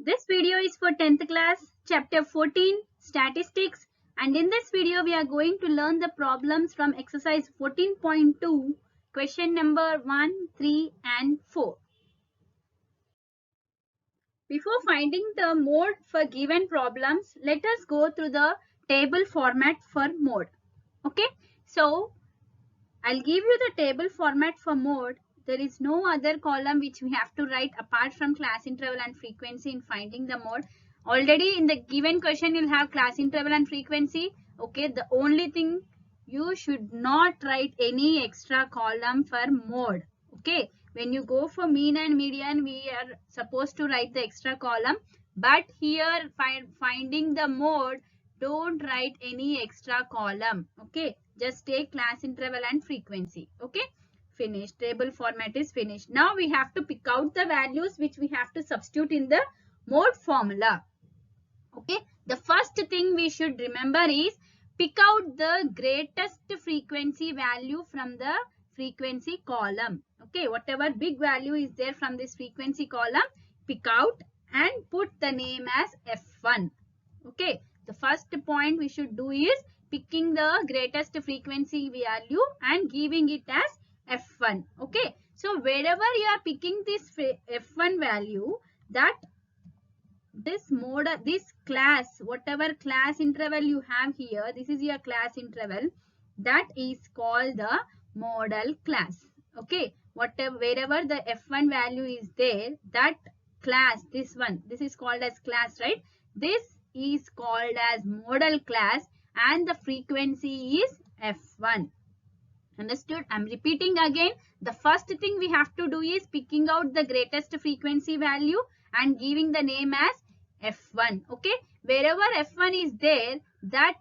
This video is for 10th class, chapter 14, statistics, and in this video we are going to learn the problems from exercise 14.2, question number 1, 3 and 4. Before finding the mode for given problems, let us go through the table format for mode. Okay, so I'll give you the table format for mode. There is no other column which we have to write apart from class interval and frequency in finding the mode. Already in the given question you'll have class interval and frequency. Okay, the only thing you should not write any extra column for mode. Okay, when you go for mean and median we are supposed to write the extra column, but here finding the mode, don't write any extra column. Okay, just take class interval and frequency. Okay, finished. Table format is finished. Now we have to pick out the values which we have to substitute in the mode formula. Okay, the first thing we should remember is pick out the greatest frequency value from the frequency column. Okay, whatever big value is there from this frequency column, pick out and put the name as F1. Okay, the first point we should do is picking the greatest frequency value and giving it as F1. Okay, so wherever you are picking this F1 value, that this mode, this class, whatever class interval you have here, this is your class interval, that is called the modal class. Okay, wherever the F1 value is there, that class, this one, this is called as class, right? This is called as modal class and the frequency is F1. Understood? I'm repeating again. The first thing we have to do is picking out the greatest frequency value and giving the name as F1. Okay, wherever F1 is there, that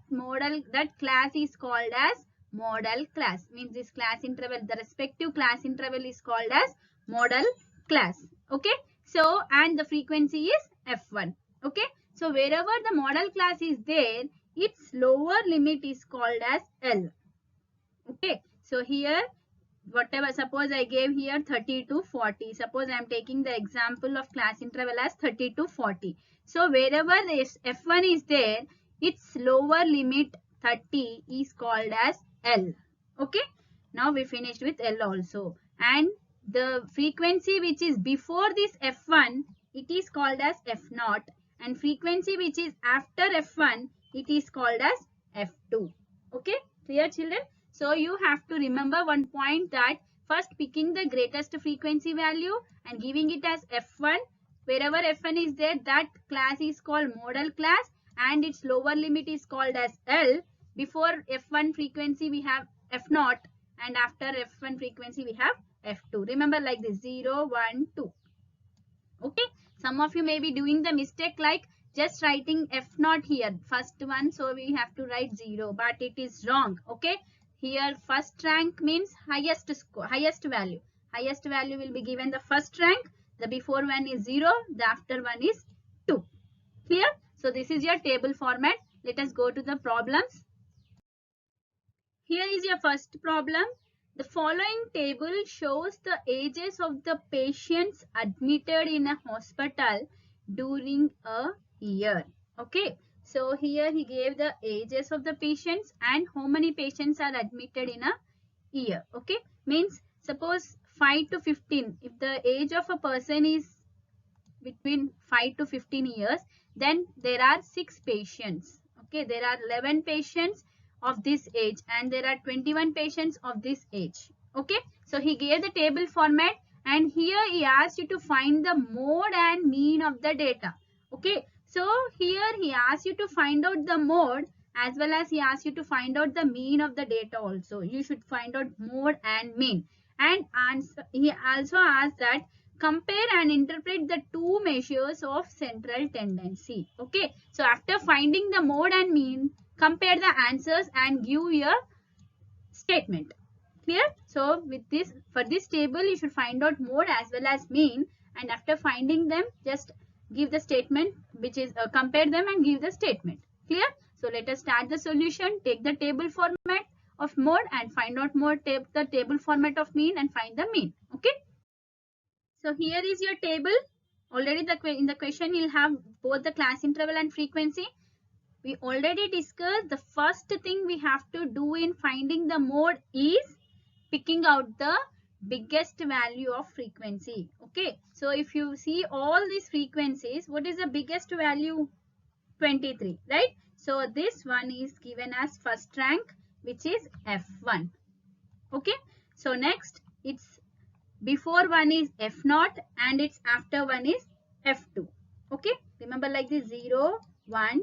class is called as modal class. Means this class interval, the respective class interval is called as modal class. Okay, so and the frequency is F1. Okay, so wherever the modal class is there, its lower limit is called as L. Okay, so here whatever, suppose I gave here 30 to 40. Suppose I am taking the example of class interval as 30 to 40. So wherever this F1 is there, its lower limit 30 is called as L. Okay, now we finished with L also. And the frequency which is before this F1, it is called as F0. And frequency which is after F1, it is called as F2. Okay, clear children? So you have to remember one point, that first picking the greatest frequency value and giving it as F1. Wherever F1 is there, that class is called modal class and its lower limit is called as L. Before F1 frequency we have F0 and after F1 frequency we have F2. Remember like this, 0, 1, 2. Okay, some of you may be doing the mistake like just writing F0 here, first one, so we have to write 0, but it is wrong. Okay, here first rank means highest score, highest value. Highest value will be given the first rank. The before one is 0, the after one is 2. Clear? So this is your table format. Let us go to the problems. Here is your first problem. The following table shows the ages of the patients admitted in a hospital during a year. Okay, so here he gave the ages of the patients and how many patients are admitted in a year. Okay, means suppose 5 to 15. If the age of a person is between 5 to 15 years, then there are 6 patients. Okay, there are 11 patients of this age and there are 21 patients of this age. Okay, so he gave the table format and here he asked you to find the mode and mean of the data. Okay, so here he asks you to find out the mode as well as he asks you to find out the mean of the data also. You should find out mode and mean. And he also asked that compare and interpret the two measures of central tendency. Okay, so after finding the mode and mean, compare the answers and give your statement. Clear? So with this, for this table you should find out mode as well as mean, and after finding them just give the statement, which is compare them and give the statement. Clear? So let us start the solution. Take the table format of mode and find out mode, take the table format of mean and find the mean. Okay, so here is your table. Already in the question you'll have both the class interval and frequency. We already discussed the first thing we have to do in finding the mode is picking out the biggest value of frequency. Okay, so if you see all these frequencies, what is the biggest value? 23, right? So this one is given as first rank, which is F1. Okay, so next it's before one is F0 and its after one is F2. Okay, remember like this 0, 1,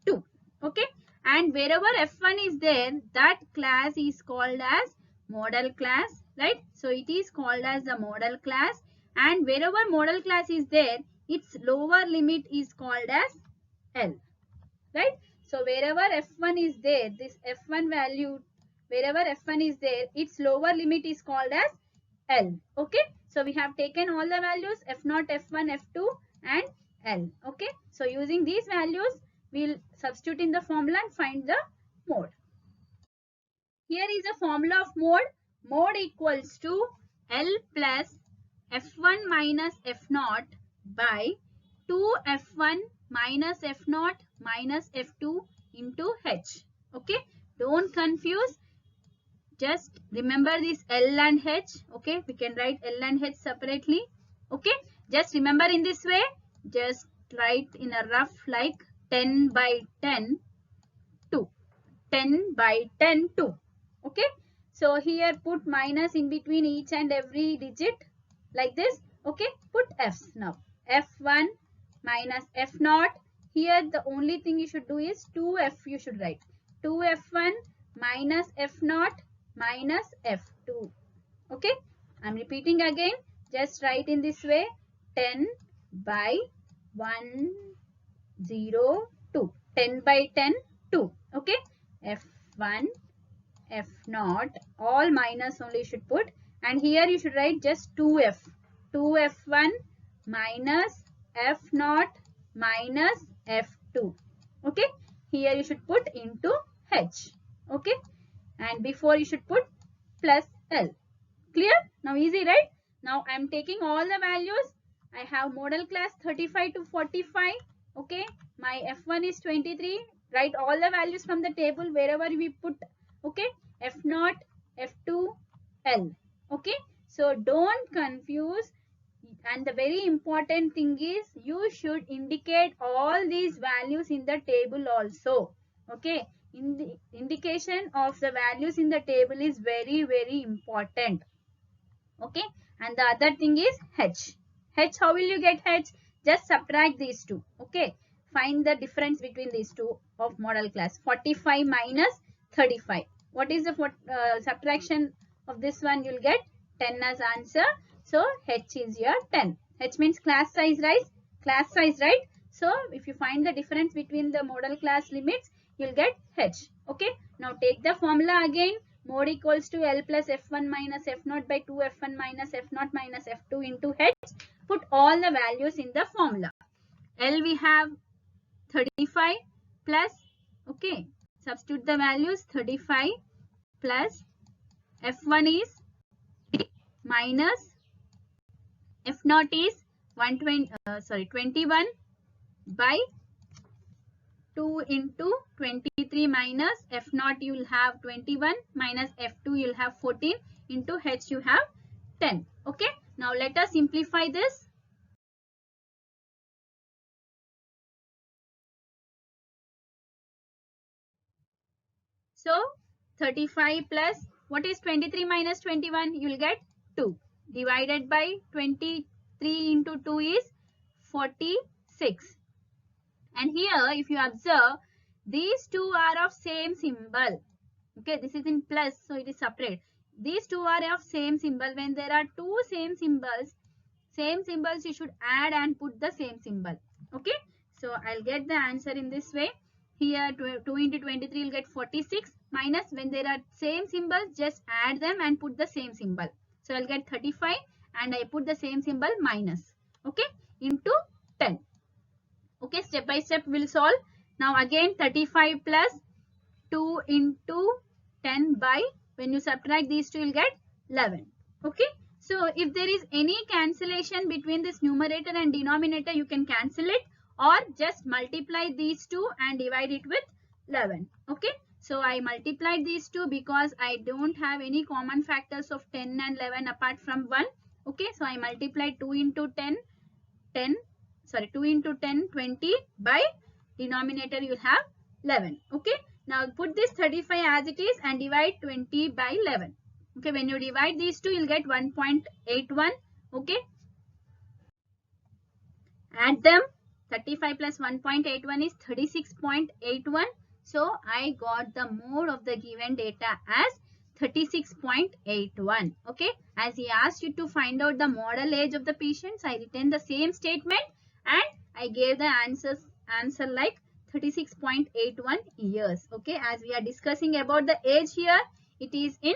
2. Okay, and wherever F1 is there, that class is called as modal class, right? So it is called as the modal class, and wherever modal class is there, its lower limit is called as L, right? So wherever F1 is there, this F1 value, wherever F1 is there, its lower limit is called as L. Okay, so we have taken all the values F0, F1, F2 and L. Okay, so using these values, we'll substitute in the formula and find the mode. Here is a formula of mode. Mode equals to L plus F1 minus F0 by 2F1 minus F0 minus F2 into H. Okay, don't confuse. Just remember this L and H. Okay, we can write L and H separately. Okay, just remember in this way. Just write in a rough like 10 by 10 2. 10 by 10 2. Okay, so here put minus in between each and every digit like this. Okay, put F's now. F1 minus F0. Here the only thing you should do is 2F you should write. 2F1 minus F0 minus F2. Okay, I'm repeating again. Just write in this way 10 by 1 0 2. 10 by 10 2. Okay, F1 F0 all minus only you should put, and here you should write just 2F. 2F1 minus F0 minus F2. Okay, here you should put into H. Okay, and before you should put plus L. Clear? Now easy, right? Now I am taking all the values. I have modal class 35 to 45. Okay, my F1 is 23. Write all the values from the table wherever we put. Okay, F0, F2, L. Okay, so don't confuse. And the very important thing is you should indicate all these values in the table also. Okay, in the indication of the values in the table is very, very important. Okay, and the other thing is H. H, how will you get H? Just subtract these two. Okay, find the difference between these two of modal class. 45 minus 35. What is the subtraction of this one? You'll get 10 as answer. So H is your 10. H means class size, right? Class size, right? So if you find the difference between the modal class limits, you'll get H. Okay, now take the formula again. Mode equals to L plus F1 minus F0 by 2 F1 minus F0 minus F2 into H. Put all the values in the formula. L we have 35 plus, okay, substitute the values 35 plus F1 is minus F0 is 21 by 2 into 23 minus F0 you will have 21 minus F2 you will have 14 into H you have 10. Okay, now let us simplify this. So 35 plus what is 23 minus 21? You will get 2 divided by 23 into 2 is 46. And here if you observe, these two are of same symbol. Okay, this is in plus, so it is separate. These two are of same symbol. When there are two same symbols you should add and put the same symbol. Okay, so I'll get the answer in this way. Here 2 into 23 will get 46 minus, when there are same symbols just add them and put the same symbol. So I'll get 35 and I put the same symbol minus. Okay, into 10. Okay, step by step we'll solve. Now again 35 plus 2 into 10 by, when you subtract these two you'll get 11. Okay, So if there is any cancellation between this numerator and denominator, you can cancel it or just multiply these two and divide it with 11. Okay. So I multiplied these two because I don't have any common factors of 10 and 11 apart from 1. Okay. So I multiplied 2 into 10, 2 into 10, 20 by denominator you have 11. Okay. Now put this 35 as it is and divide 20 by 11. Okay, when you divide these two, you'll get 1.81. Okay, add them. 35 plus 1.81 is 36.81. So I got the mode of the given data as 36.81. Okay, as he asked you to find out the modal age of the patients, I written the same statement and I gave the answer like 36.81 years. Okay, as we are discussing about the age here, it is in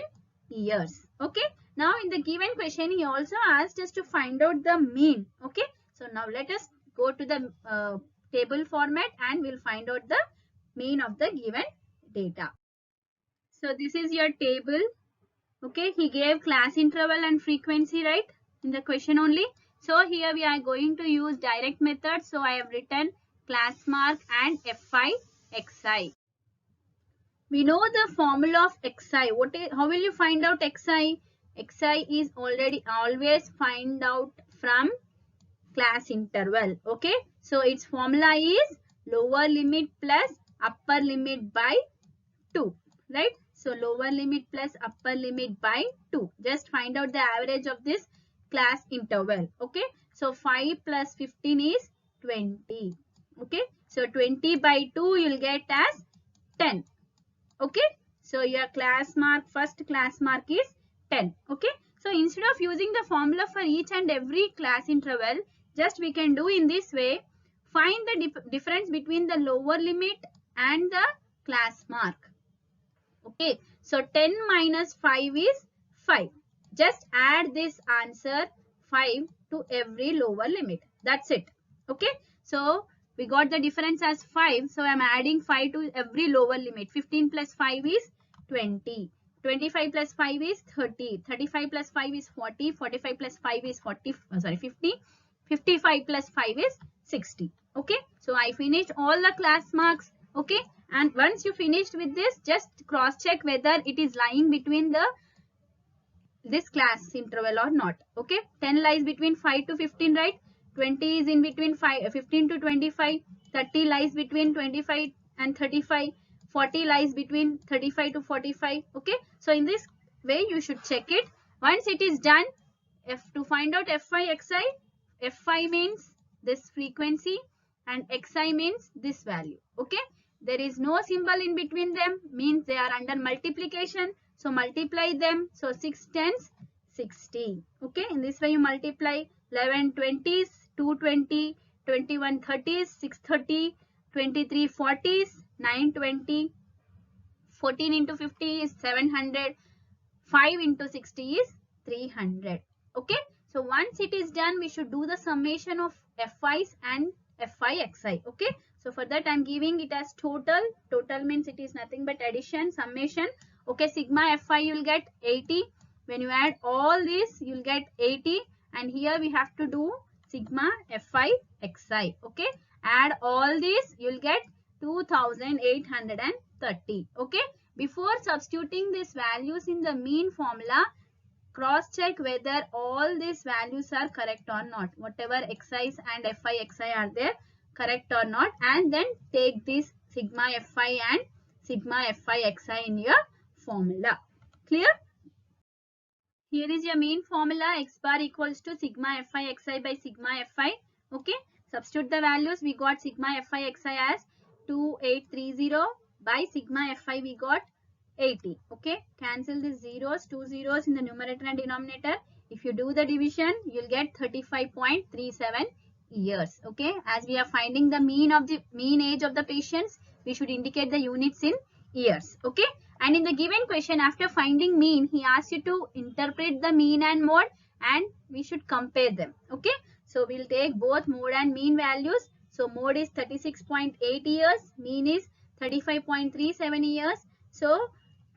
years. Okay, now in the given question he also asked us to find out the mean. Okay, so now let us go to the table format and we'll find out the mean of the given data. So this is your table. Okay, he gave class interval and frequency, right, in the question only. So here we are going to use direct method. So I have written class mark and Fi Xi. We know the formula of Xi. How will you find out Xi? Xi is always find out from class interval. Okay, so its formula is lower limit plus upper limit by 2, right? So lower limit plus upper limit by 2. Just find out the average of this class interval. Okay, so 5 plus 15 is 20. Okay, so 20 by 2 you'll get as 10. Okay, so your first class mark is 10. Okay, so instead of using the formula for each and every class interval, just we can do in this way. Find the difference between the lower limit and the class mark. Okay, so 10 minus 5 is 5. Just add this answer 5 to every lower limit. That's it. Okay, so we got the difference as 5. So I am adding 5 to every lower limit. 15 plus 5 is 20. 25 plus 5 is 30. 35 plus 5 is 40. 45 plus 5 is 50. 55 plus 5 is 60. Okay, so I finished all the class marks. Okay, and once you finished with this, just cross check whether it is lying between this class interval or not. Okay, 10 lies between 5 to 15, right? 20 is in between 15 to 25. 30 lies between 25 and 35. 40 lies between 35 to 45. Okay, so in this way you should check it. Once it is done, to find out Fi Xi, Fi means this frequency and Xi means this value. Okay, there is no symbol in between them, means they are under multiplication. So multiply them. So 6 tens 60. Okay, in this way you multiply 11 20s, 220, 21 30s, 630, 23 40s, 920, 14 into 50 is 700, 5 into 60 is 300. Okay, so once it is done, we should do the summation of Fi's and Fi Xi. Okay, so for that I am giving it as total. Total means it is nothing but addition, summation. Okay, sigma Fi you will get 80. When you add all this, you will get 80. And here we have to do sigma Fi Xi. Okay, add all this, you will get 2830. Okay, before substituting these values in the mean formula, cross check whether all these values are correct or not. Whatever Xi's and Fi Xi are there, correct or not, and then take this sigma Fi and sigma Fi Xi in your formula. Clear? Here is your mean formula. X bar equals to sigma Fi Xi by sigma Fi. Okay, substitute the values. We got sigma Fi Xi as 2830 by sigma Fi we got 80. Okay, cancel the zeros, 2 zeros in the numerator and denominator. If you do the division, you'll get 35.37 years. Okay, as we are finding the mean age of the patients, we should indicate the units in years. Okay, and in the given question, after finding mean, he asks you to interpret the mean and mode, and we should compare them. Okay, so we'll take both mode and mean values. So mode is 36.8 years, mean is 35.37 years. So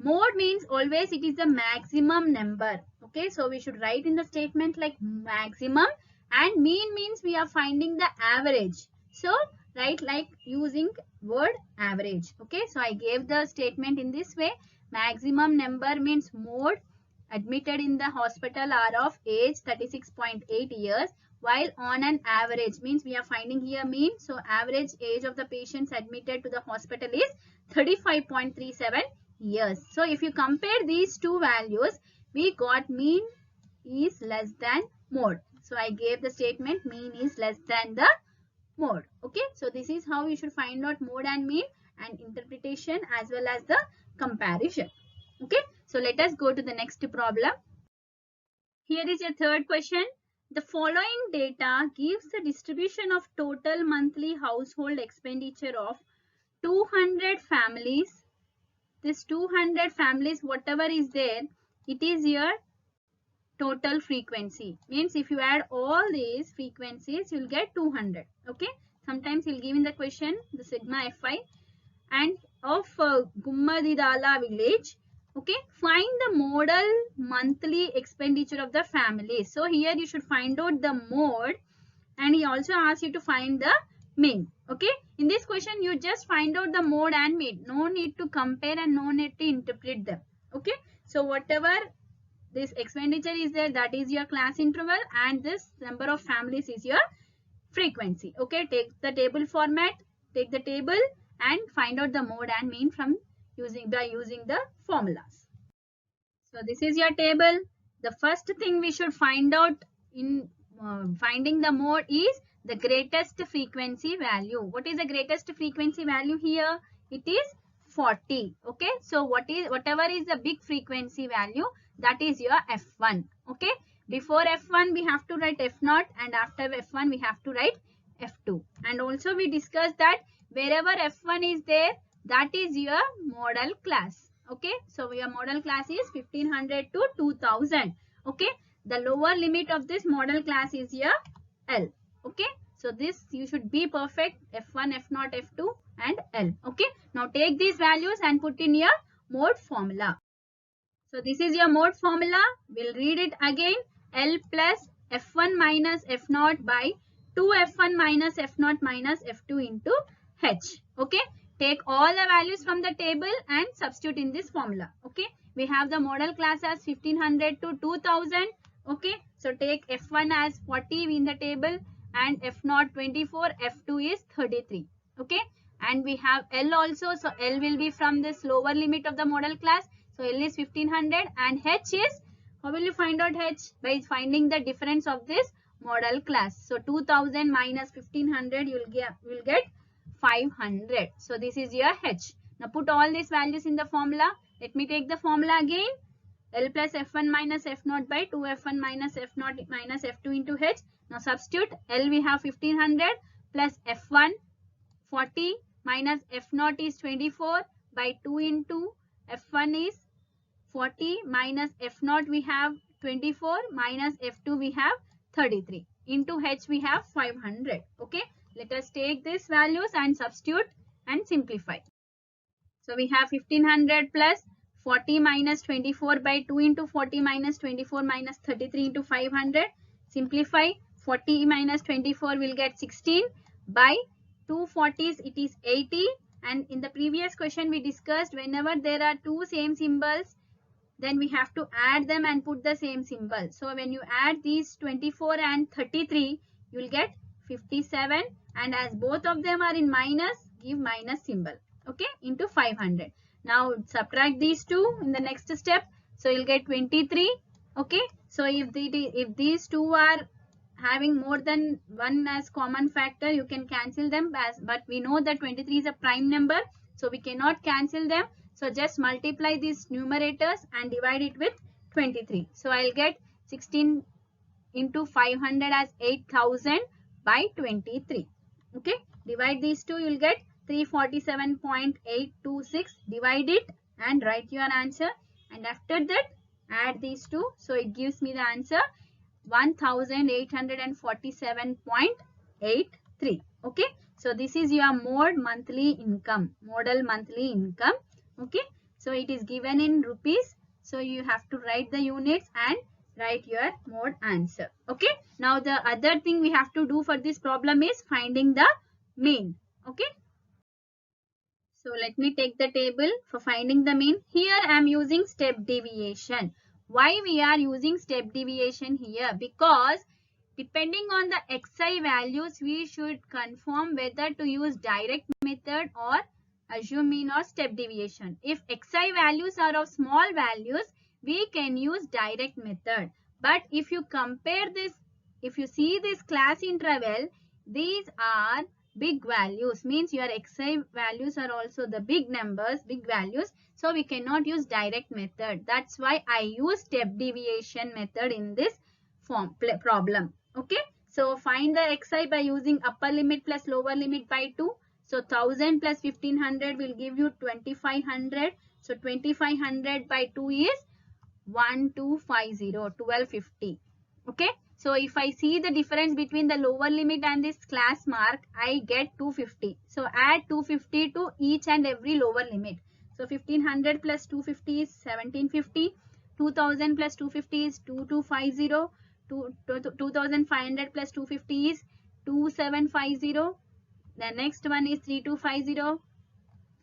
Mode means always it is the maximum number. Okay, so we should write in the statement like maximum, and mean means we are finding the average. So write like using word average. Okay, so I gave the statement in this way. Maximum number means mode admitted in the hospital are of age 36.8 years, while on an average means we are finding here mean. So average age of the patients admitted to the hospital is 35.37 years. So if you compare these two values, we got mean is less than mode. So I gave the statement mean is less than the mode. Okay, so this is how you should find out mode and mean, and interpretation as well as the comparison. Okay, so let us go to the next problem. Here is your third question. The following data gives the distribution of total monthly household expenditure of 200 families. This 200 families, whatever is there, it is your total frequency. Means if you add all these frequencies, you will get 200. Okay, sometimes you will give in the question the sigma fi, and of Gummadidala village. Okay, find the modal monthly expenditure of the family. So here you should find out the mode, and he also asks you to find the mean. Okay, in this question you just find out the mode and mean. No need to compare and no need to interpret them. Okay, so whatever this expenditure is there, that is your class interval, and this number of families is your frequency. Okay, take the table format, take the table and find out the mode and mean from using the formulas. So this is your table. The first thing we should find out in finding the mode is the greatest frequency value. What is the greatest frequency value here? It is 40. Okay, so whatever is the big frequency value, that is your F1. Okay, before F1 we have to write F0, and after F1 we have to write F2. And also we discussed that wherever F1 is there, that is your modal class. Okay, so your modal class is 1500 to 2000. Okay, the lower limit of this modal class is your L. Okay, so this you should be perfect, F1, F0, F2 and L. Okay, now take these values and put in your mode formula. So this is your mode formula. We'll read it again. L plus F1 minus F0 by 2F1 minus F0 minus F2 into H. Okay, take all the values from the table and substitute in this formula. Okay, we have the modal class as 1500 to 2000. Okay, so take F1 as 40 in the table and F0 24, F2 is 33. Okay, and we have L also. So L will be from this lower limit of the modal class. So L is 1500, and H is, how will you find out H? By finding the difference of this modal class. So 2000 minus 1500, you will get 500. So this is your H. Now put all these values in the formula. Let me take the formula again. L plus F1 minus F0 by 2F1 minus F0 minus F2 into H. Now substitute. L we have 1500 plus F1 40 minus F0 is 24 by 2 into F1 is 40 minus F0 we have 24 minus F2 we have 33 into H we have 500. Okay, let us take these values and substitute and simplify. So we have 1500 plus 40 minus 24 by 2 into 40 minus 24 minus 33 into 500. Simplify. 40 minus 24 will get 16 by 2 40s, it is 80. And in the previous question we discussed, whenever there are two same symbols, then we have to add them and put the same symbol. So when you add these 24 and 33, you will get 57, and as both of them are in minus, give minus symbol. Okay, into 500. Now subtract these two in the next step. So you'll get 23. Okay, so if these two are having more than one as common factor, you can cancel them, but we know that 23 is a prime number, so we cannot cancel them. So just multiply these numerators and divide it with 23. So I'll get 16 into 500 as 8000 by 23. Okay, divide these two, you'll get 347.826. Divide it and write your answer, and after that add these two. So it gives me the answer 1847.83. Okay, so this is your modal monthly income. Okay, So it is given in rupees. So you have to write the units and write your mode answer. Okay. Now the other thing we have to do for this problem is finding the mean. Okay. So let me take the table for finding the mean. Here I am using step deviation. Why we are using step deviation here? Because depending on the xi values, we should confirm whether to use direct method or assume mean or step deviation. If xi values are of small values, we can use direct method. But if you compare this, if you see this class interval, these are big values, means your xi values are also the big numbers, big values. So we cannot use direct method. That's why I use step deviation method in this problem. Okay. So find the xi by using upper limit plus lower limit by 2. So 1000 plus 1500 will give you 2500. So 2500 by 2 is 1250, 1250. Okay. So if I see the difference between the lower limit and this class mark, I get 250. So add 250 to each and every lower limit. So 1500 plus 250 is 1750. 2000 plus 250 is 2250. 2500 plus 250 is 2750. The next one is 3250.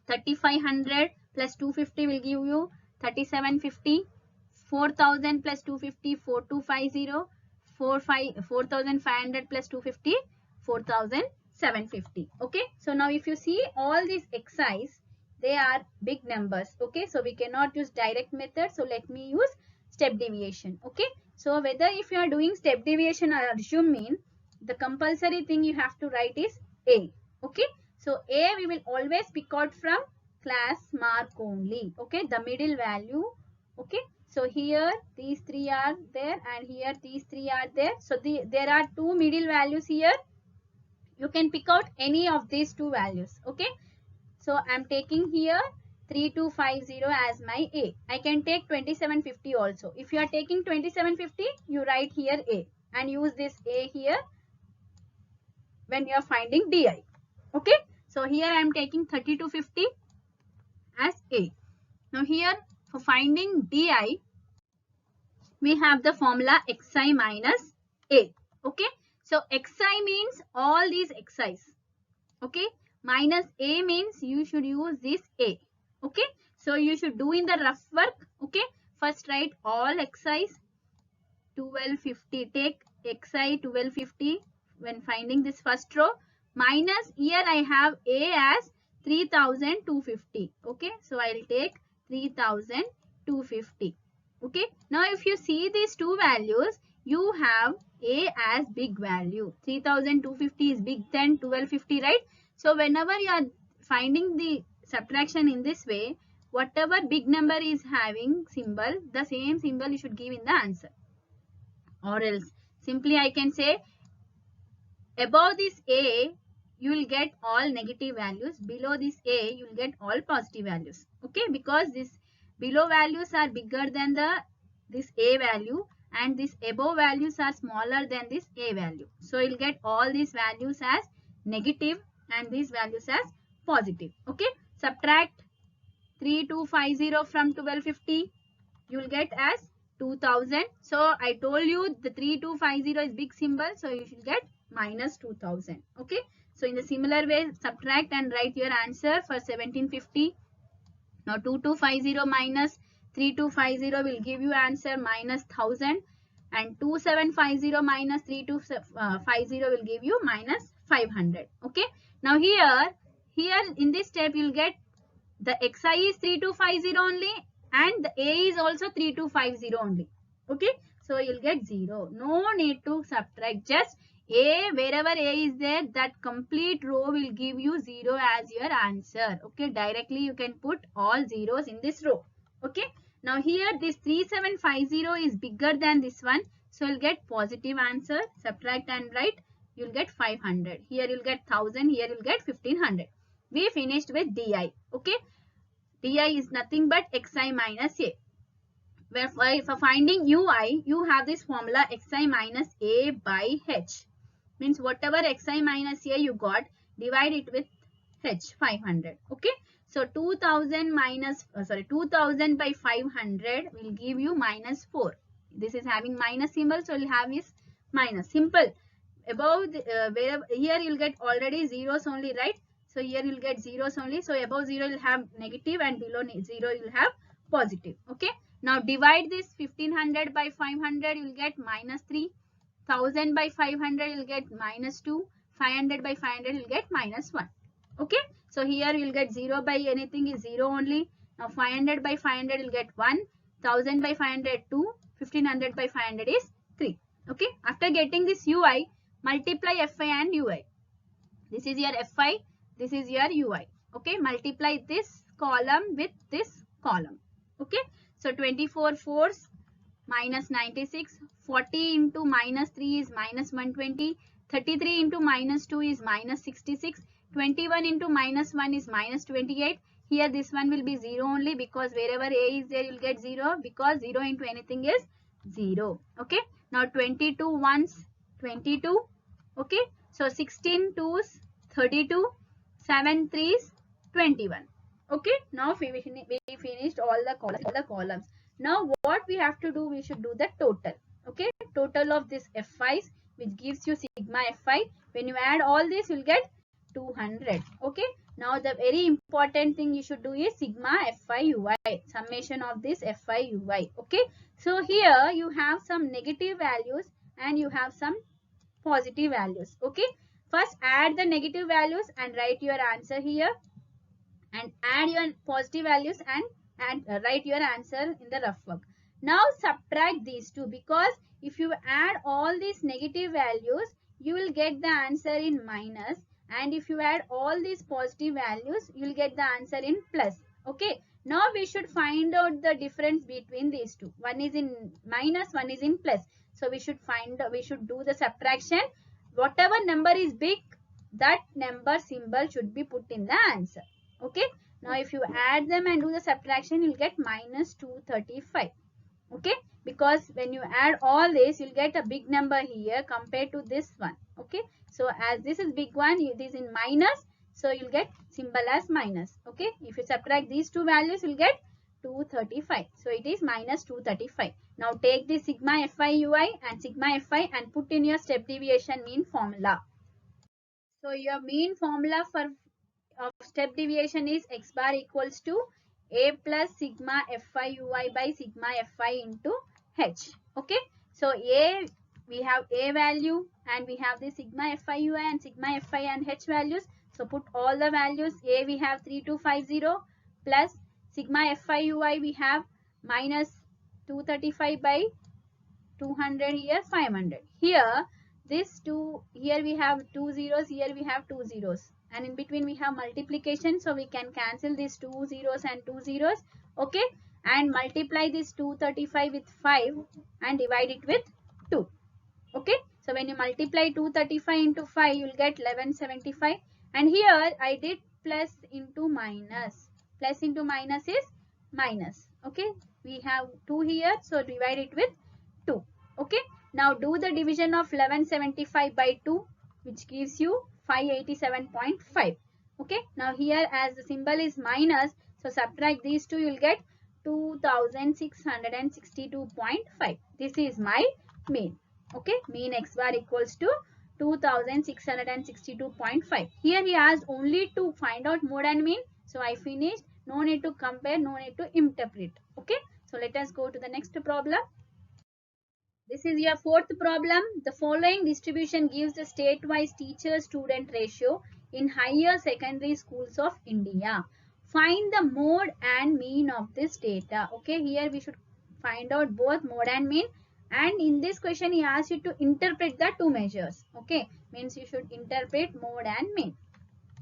3500 plus 250 will give you 3750. 4000 plus 250 4250. 4500 plus 250 4750. Okay. So now if you see all these xi's, they are big numbers. Okay. So we cannot use direct method. So let me use step deviation. Okay. So whether if you are doing step deviation or assume mean, the compulsory thing you have to write is A. Okay. So A we will always pick out from class mark only. Okay. The middle value. Okay. So here these three are there and here these three are there. So there are two middle values here. You can pick out any of these two values. Okay. So I am taking here 3250 as my A. I can take 2750 also. If you are taking 2750, you write here A and use this A here when you are finding DI. Okay. So here I am taking 3250 as A. Now here for finding DI, we have the formula xi minus A. Okay. So xi means all these xi's. Okay. Minus A means you should use this A. Okay. So you should do in the rough work. Okay. First write all xi's. 1250. Take xi 1250 when finding this first row. Minus here I have A as 3250. Okay. So I will take 3250. Okay. Now if you see these two values, you have A as big value. 3250 is big than 1250, right? So whenever you are finding the subtraction in this way, whatever big number is having symbol, the same symbol you should give in the answer. Or else simply I can say above this A, you will get all negative values. Below this A, you will get all positive values. Okay, because this below values are bigger than this A value and this above values are smaller than this A value. So you will get all these values as negative and these values as positive. Okay, subtract 3250 from 1250, you will get as 2000. So I told you the 3250 is big symbol, so you should get minus 2000. Okay. So in the similar way, subtract and write your answer for 1750. Now 2250 minus 3250 will give you answer minus 1000 and 2750 minus 3250 will give you minus 500. Okay. Now here in this step you will get the xi is 3250 only and the A is also 3250 only. Okay. So you'll get 0. No need to subtract. Just A, wherever A is there, that complete row will give you 0 as your answer. Okay. Directly you can put all zeros in this row. Okay. Now here this 3750 is bigger than this one. So you'll get positive answer. Subtract and write. You'll get 500. Here you'll get 1000. Here you'll get 1500. We finished with DI. Okay. DI is nothing but xi minus A. Where for finding UI, you have this formula xi minus A by H. Means whatever xi minus A you got, divide it with H, 500. Okay. So 2000 minus, 2000 by 500 will give you minus 4. This is having minus symbol, so you'll have is minus. Simple. Above wherever here you'll get already zeros only, right? So here you'll get zeros only. So above 0 you'll have negative and below 0 you'll have positive. Okay. Now divide this 1500 by 500, you'll get minus 3. 1000 by 500 you'll get minus 2. 500 by 500 you'll get minus 1. Okay. So here you'll get 0 by anything is 0 only. Now 500 by 500 you'll get 1. 1000 by 500 2. 1500 by 500 is 3. Okay. After getting this ui, multiply fi and ui. This is your fi, this is your ui. Okay. Multiply this column with this column. Okay. So 24 fours minus 96. 40 into minus 3 is minus 120. 33 into minus 2 is minus 66. 21 into minus 1 is minus 28. Here this one will be 0 only, because wherever a is there you'll get 0, because 0 into anything is 0. Okay. Now 22 ones 22. Okay. So 16 twos 32. 7 threes 21. Okay. Now we finished all the columns. Now what we have to do, we should do the total. Okay. Total of this fi's, which gives you sigma fi. When you add all this, you'll get 200. Okay. Now the very important thing you should do is sigma fi ui, summation of this fi ui. Okay. So here you have some negative values and you have some positive values. Okay. First add the negative values and write your answer here, and add your positive values and write your answer in the rough work. Now subtract these two, because if you add all these negative values, you will get the answer in minus, and if you add all these positive values, you will get the answer in plus. Okay. Now we should find out the difference between these two. One is in minus, one is in plus. So we should do the subtraction. Whatever number is big, that number symbol should be put in the answer. Okay. Now if you add them and do the subtraction, you'll get minus 235. Okay. Because when you add all this, you'll get a big number here compared to this one. Okay. So as this is big one, it is in minus. So you'll get symbol as minus. Okay. If you subtract these two values, you'll get 235. So it is minus 235. Now take the sigma fi ui and sigma fi and put in your step deviation mean formula. So your mean formula of step deviation is x bar equals to a plus sigma fi ui by sigma fi into h. Okay. So a, we have a value and we have the sigma fi ui and sigma fi and h values. So put all the values. A we have 3250 plus sigma fi ui we have minus 235 by 200, here 500. Here this two, here we have 2 zeros, here we have 2 zeros, and in between we have multiplication, so we can cancel these 2 zeros and 2 zeros. Okay. And multiply this 235 with 5 and divide it with 2. Okay. So when you multiply 235 into 5, you will get 1175. And here I did plus into minus. Plus into minus is minus. Okay. We have 2 here, so divide it with 2. Okay. Now do the division of 1175 by 2, which gives you 587.5. Okay. Now here as the symbol is minus, so subtract these two, you will get 2662.5. This is my mean. Okay. Mean x bar equals to 2662.5. Here he asked only to find out mode and mean. So I finished. No need to compare, no need to interpret. Okay. So let us go to the next problem. This is your fourth problem. The following distribution gives the state-wise teacher-student ratio in higher secondary schools of India. Find the mode and mean of this data. Okay, here we should find out both mode and mean. And in this question, he asks you to interpret the two measures. Okay, means you should interpret mode and mean.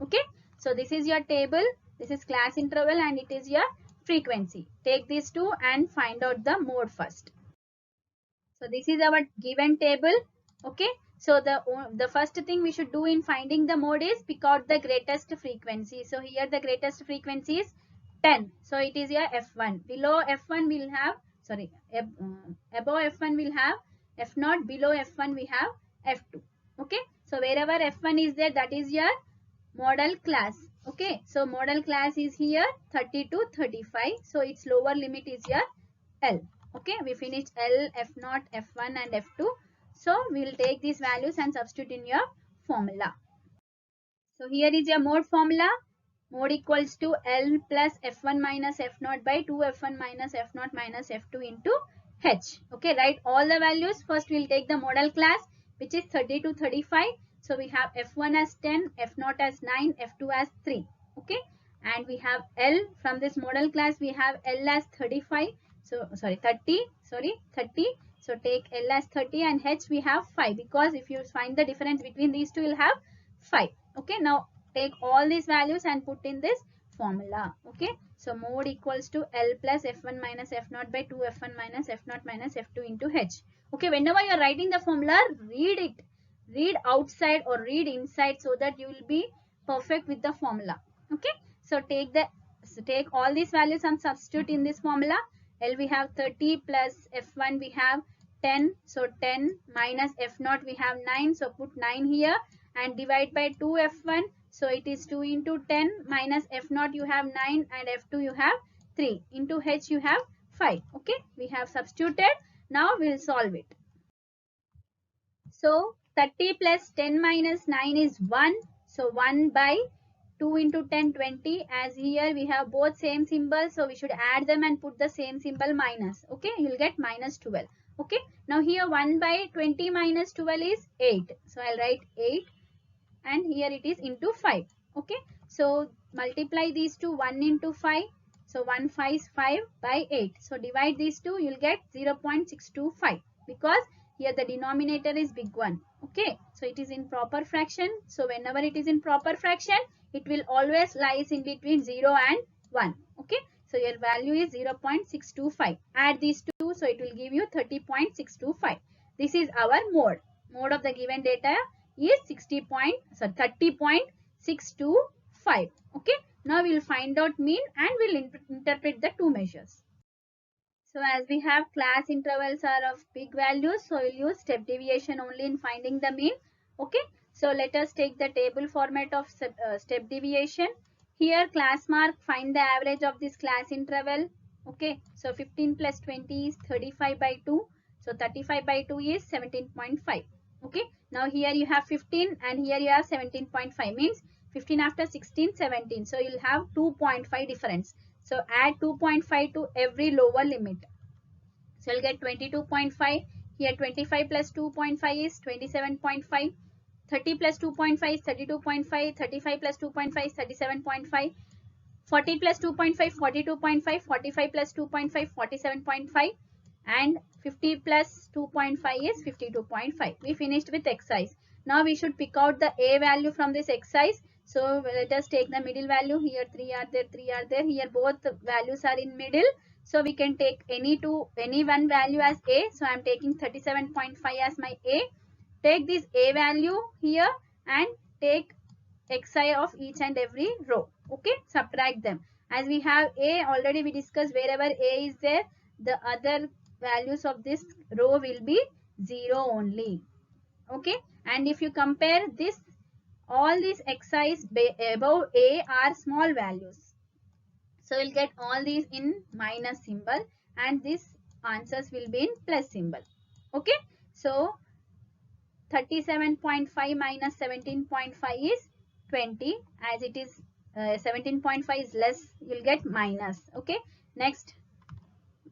Okay, so this is your table. This is class interval and it is your frequency. Take these two and find out the mode first. So this is our given table. Okay. So the first thing we should do in finding the mode is pick out the greatest frequency. So here the greatest frequency is 10. So it is your F1. Below F1 we'll have, sorry, above F1 we'll have F0. Below F1 we have F2. Okay. So wherever F1 is there, that is your model class. Okay, so modal class is here 30 to 35. So its lower limit is here L. Okay, we finished L, F0, F1 and F2. So we will take these values and substitute in your formula. So here is your mode formula. Mode equals to L plus F1 minus F0 by 2 F1 minus F0 minus F2 into H. Okay, write all the values. First we will take the modal class, which is 30 to 35. So we have F1 as 10, F0 as 9, F2 as 3. Okay, and we have L from this modal class. We have L as 35. So sorry, 30. Sorry, 30. So take L as 30 and H we have 5, because if you find the difference between these two, you'll have 5. Okay, now take all these values and put in this formula. Okay, so mode equals to L plus F1 minus F0 by 2 F1 minus F0 minus F2 into H. Okay, whenever you are writing the formula, read it. Read outside or read inside so that you will be perfect with the formula. Okay, so take all these values and substitute in this formula. L we have 30 plus F1 we have 10. So 10 minus F0 we have 9. So put 9 here and divide by 2 F1. So it is 2 into 10 minus F0 you have 9 and F2 you have 3. Into H you have 5. Okay, we have substituted. Now we will solve it. So 30 plus 10 minus 9 is 1. So 1 by 2 into 10, 20. As here we have both same symbol. So we should add them and put the same symbol minus. Okay, you will get minus 12. Okay, now here 1 by 20 minus 12 is 8. So I'll write 8. And here it is into 5. Okay, so multiply these two, 1 into 5. So 1 5 is 5 by 8. So divide these two, you will get 0.625, because here the denominator is big one. Okay, so it is in proper fraction. So whenever it is in proper fraction, it will always lies in between 0 and 1. Okay, so your value is 0.625. Add these two, so it will give you 30.625. This is our mode. Mode of the given data is 30.625. Okay, now we will find out mean and we will interpret the two measures. So as we have class intervals are of big values, so we will use step deviation only in finding the mean. Okay, so let us take the table format of step deviation. Here class mark, find the average of this class interval. Okay, so 15 plus 20 is 35 by 2. So 35 by 2 is 17.5. Okay, now here you have 15 and here you have 17.5, means 15 after 16, 17. So you'll have 2.5 difference. So add 2.5 to every lower limit. So you'll get 22.5. Here 25 plus 2.5 is 27.5. 30 plus 2.5 is 32.5. 35 plus 2.5 is 37.5. 40 plus 2.5, 42.5. 45 plus 2.5, 47.5. And 50 plus 2.5 is 52.5. We finished with exercise. Now we should pick out the A value from this exercise. So let us take the middle value. Here 3 are there, 3 are there. Here both values are in middle. So we can take any one value as A. So I am taking 37.5 as my A. Take this A value here and take xi of each and every row. Okay, subtract them. As we have A, already we discussed, wherever A is there, the other values of this row will be 0 only. Okay, and if you compare this, all these xi's above A are small values. So we'll get all these in minus symbol and these answers will be in plus symbol. Okay, so 37.5 minus 17.5 is 20. As it is 17.5 is less, you'll get minus. Okay, next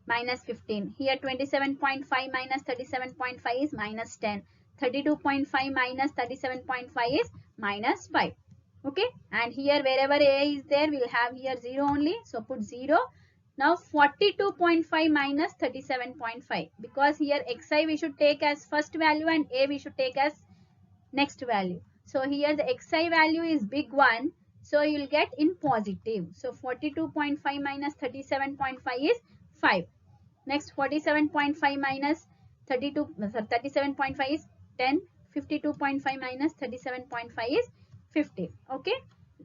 minus 15. Here 27.5 minus 37.5 is minus 10. 32.5 minus 37.5 is minus 5. Okay, and here wherever A is there, we'll have here 0 only. So put 0. Now 42.5 minus 37.5, because here xi we should take as first value and A we should take as next value. So here the xi value is big one. So you will get in positive. So 42.5 minus 37.5 is 5. Next 47.5 minus 37.5 is 10. 52.5 minus 37.5 is 50. Okay.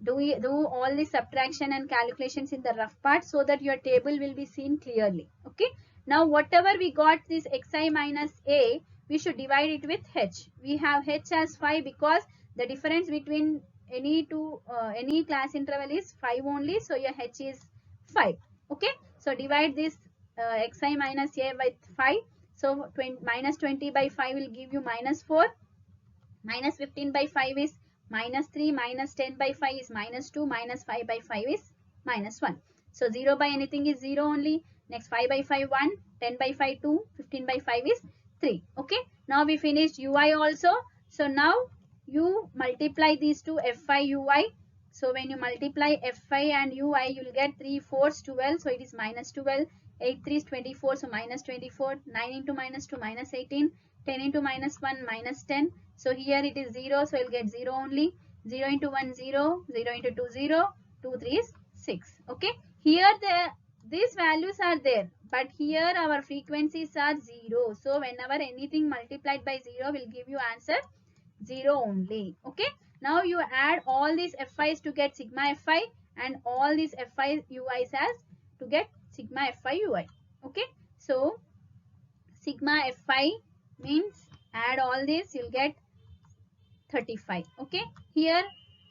Do all the subtraction and calculations in the rough part so that your table will be seen clearly. Okay. Now whatever we got this xi minus A, we should divide it with h. We have h as 5 because the difference between any class interval is 5 only, so your h is 5. Okay, so divide this xi minus a by 5. So minus 20 by 5 will give you minus 4. Minus 15 by 5 is minus 3. Minus 10 by 5 is minus 2. Minus 5 by 5 is minus 1. So 0 by anything is 0 only. Next 5 by 5 1. 10 by 5 2. 15 by 5 is 3. Okay. Now we finished ui also. So now you multiply these two fi ui. So when you multiply fi and ui, you will get 3 4s 12. So it is minus 12. 8 3 is 24. So minus 24. 9 into minus 2 minus 18. 10 into minus 1 minus 10. So here it is 0. So you'll get 0 only. 0 into 1 0. 0 into 2 0. 2 3 is 6. Okay. Here these values are there. But here our frequencies are 0. So whenever anything multiplied by 0 will give you answer 0 only. Okay. Now you add all these fi's to get sigma fi and all these fi ui's as to get sigma fi ui. Okay. So sigma fi means add all this, you'll get 35. Okay. Here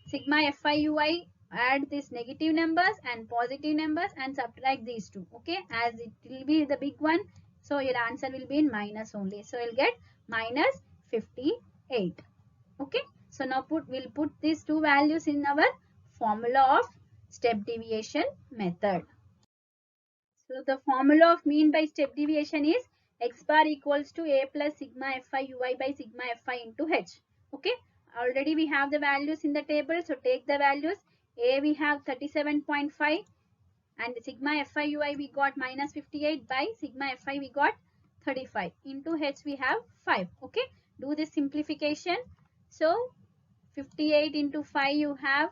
sigma fi ui, add these negative numbers and positive numbers and subtract these two. Okay. As it will be the big one, so your answer will be in minus only. So you'll get minus 58. Okay. So now we'll put these two values in our formula of step deviation method. So the formula of mean by step deviation is x bar equals to a plus sigma fi ui by sigma fi into h. Okay. Already we have the values in the table. So take the values. A we have 37.5 and sigma fi ui we got minus 58 by sigma fi we got 35 into h we have 5. Okay. Do this simplification. So 58 into 5 you have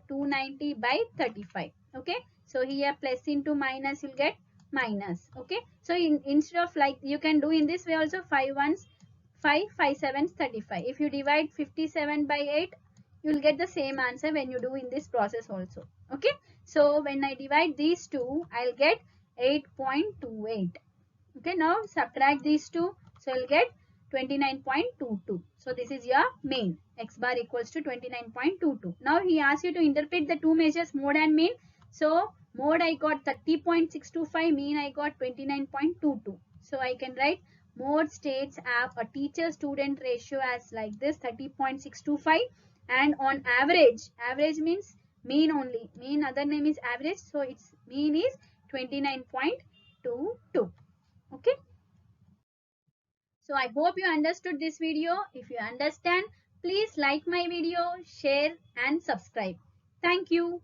290 by 35. Okay. So here plus into minus you'll get minus. Okay. So instead of like you can do in this way also 5 ones 5 5 sevens 35. If you divide 57 by 8 you'll get the same answer when you do in this process also. Okay. So when I divide these two I'll get 8.28. Okay. Now subtract these two. So I'll get 29.22. So this is your mean. X bar equals to 29.22. Now he asks you to interpret the two measures mode and mean. So mode I got 30.625, mean I got 29.22. So I can write mode states have a teacher student ratio as like this 30.625 and on average, average means mean only. Mean other name is average. So its mean is 29.22. Okay. So I hope you understood this video. If you understand, please like my video, share and subscribe. Thank you.